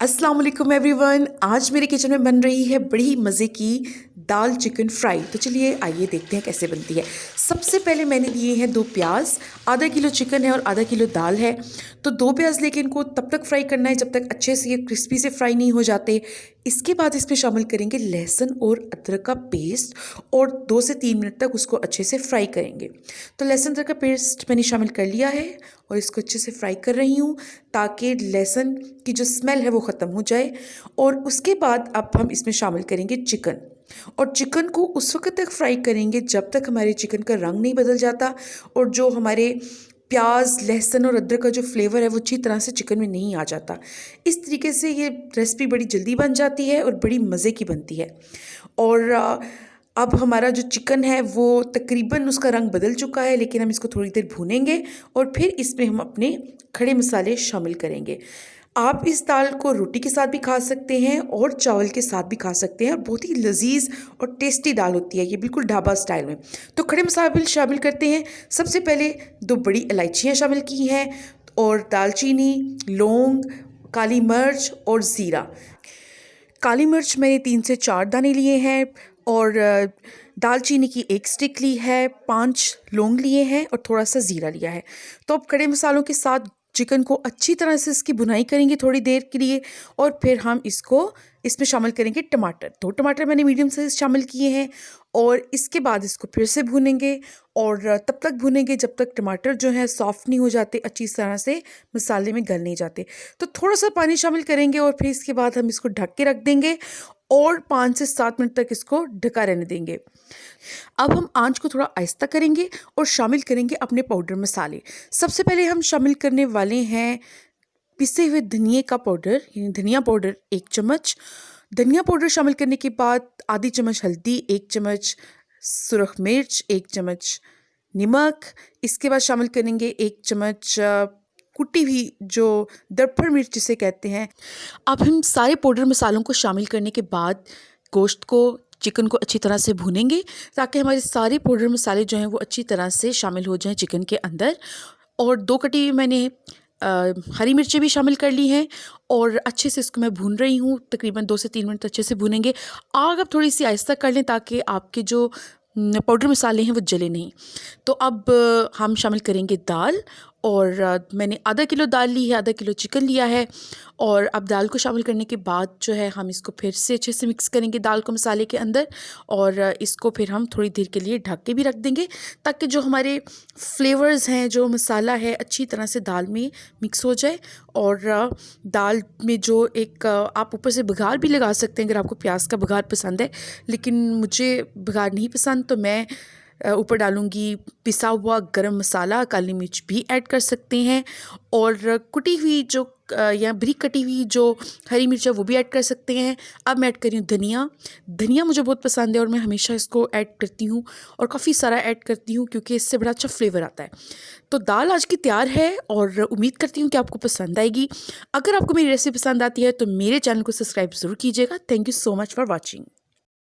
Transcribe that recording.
अस्सलाम वालेकुम एवरीवन। आज मेरे किचन में बन रही है बड़ी मज़े की दाल चिकन फ्राई। तो चलिए आइए देखते हैं कैसे बनती है। सबसे पहले मैंने लिए हैं 2 प्याज, आधा किलो चिकन है और आधा किलो दाल है। तो 2 प्याज लेके इनको तब तक फ्राई करना है जब तक अच्छे से ये क्रिस्पी से फ्राई नहीं हो जाते। इसके बाद इसमें शामिल करेंगे लहसुन और अदरक का पेस्ट और 2 से 3 मिनट तक उसको अच्छे से फ्राई करेंगे। तो लहसुन अदरक का पेस्ट मैंने शामिल कर लिया है और इसको अच्छे से फ्राई कर रही हूँ ताकि लहसुन की जो स्मेल है वो ख़त्म हो जाए। और उसके बाद अब हम इसमें शामिल करेंगे चिकन, और चिकन को उस वक्त तक फ्राई करेंगे जब तक हमारे चिकन का रंग नहीं बदल जाता और जो हमारे प्याज लहसुन और अदरक का जो फ्लेवर है वो अच्छी तरह से चिकन में नहीं आ जाता। इस तरीके से ये रेसिपी बड़ी जल्दी बन जाती है और बड़ी मज़े की बनती है। और अब हमारा जो चिकन है वो तकरीबन उसका रंग बदल चुका है, लेकिन हम इसको थोड़ी देर भूनेंगे और फिर इसमें हम अपने खड़े मसाले शामिल करेंगे। आप इस दाल को रोटी के साथ भी खा सकते हैं और चावल के साथ भी खा सकते हैं और बहुत ही लजीज और टेस्टी दाल होती है ये, बिल्कुल ढाबा स्टाइल में। तो खड़े मसाले शामिल करते हैं। सबसे पहले 2 बड़ी इलायचियाँ शामिल की हैं और दालचीनी, लौंग, काली मिर्च और ज़ीरा। काली मिर्च मैंने 3 से 4 दाने लिए हैं और दालचीनी की 1 स्टिक ली है, 5 लौंग लिए हैं और थोड़ा सा ज़ीरा लिया है। तो अब खड़े मसालों के साथ चिकन को अच्छी तरह से इसकी भुनाई करेंगे थोड़ी देर के लिए और फिर हम इसमें शामिल करेंगे टमाटर। 2 टमाटर मैंने मीडियम साइज़ शामिल किए हैं और इसके बाद इसको फिर से भूनेंगे और तब तक भूनेंगे जब तक टमाटर जो है सॉफ्ट नहीं हो जाते, अच्छी तरह से मसाले में गल नहीं जाते। तो थोड़ा सा पानी शामिल करेंगे और फिर इसके बाद हम इसको ढक के रख देंगे और 5 से 7 मिनट तक इसको ढका रहने देंगे। अब हम आंच को थोड़ा आहिस्ता करेंगे और शामिल करेंगे अपने पाउडर मसाले। सबसे पहले हम शामिल करने वाले हैं पिसे हुए धनिए का पाउडर, यानी धनिया पाउडर 1 चम्मच। धनिया पाउडर शामिल करने के बाद आधी चम्मच हल्दी, 1 चम्मच सुरख मिर्च, 1 चम्मच नमक। इसके बाद शामिल करेंगे 1 चम्मच कुटी हुई जो दरफड़ मिर्च जिसे कहते हैं। अब हम सारे पाउडर मसालों को शामिल करने के बाद गोश्त को, चिकन को अच्छी तरह से भूनेंगे ताकि हमारे सारे पाउडर मसाले जो हैं वो अच्छी तरह से शामिल हो जाएं चिकन के अंदर। और 2 कटी मैंने हरी मिर्चें भी शामिल कर ली हैं और अच्छे से इसको मैं भून रही हूँ। तकरीबन 2 से 3 मिनट अच्छे से भूनेंगे। आग अब थोड़ी सी आहिस्ता कर लें ताकि आपके जो पाउडर मसाले हैं वो जले नहीं। तो अब हम शामिल करेंगे दाल और मैंने आधा किलो दाल ली है, आधा किलो चिकन लिया है। और अब दाल को शामिल करने के बाद जो है हम इसको फिर से अच्छे से मिक्स करेंगे दाल को मसाले के अंदर और इसको फिर हम थोड़ी देर के लिए ढक के भी रख देंगे ताकि जो हमारे फ्लेवर्स हैं, जो मसाला है अच्छी तरह से दाल में मिक्स हो जाए। और दाल में जो एक आप ऊपर से बघार भी लगा सकते हैं अगर आपको प्याज का बघार पसंद है, लेकिन मुझे बघार नहीं पसंद तो मैं ऊपर डालूंगी पिसा हुआ गरम मसाला, काली मिर्च भी ऐड कर सकते हैं और कुटी हुई जो या बारीक कटी हुई जो हरी मिर्च है वो भी ऐड कर सकते हैं। अब मैं ऐड कर रही हूँ धनिया। धनिया मुझे बहुत पसंद है और मैं हमेशा इसको ऐड करती हूँ और काफ़ी सारा ऐड करती हूँ क्योंकि इससे बड़ा अच्छा फ्लेवर आता है। तो दाल आज की तैयार है और उम्मीद करती हूँ कि आपको पसंद आएगी। अगर आपको मेरी रेसिपी पसंद आती है तो मेरे चैनल को सब्सक्राइब ज़रूर कीजिएगा। Thank you so much for watching.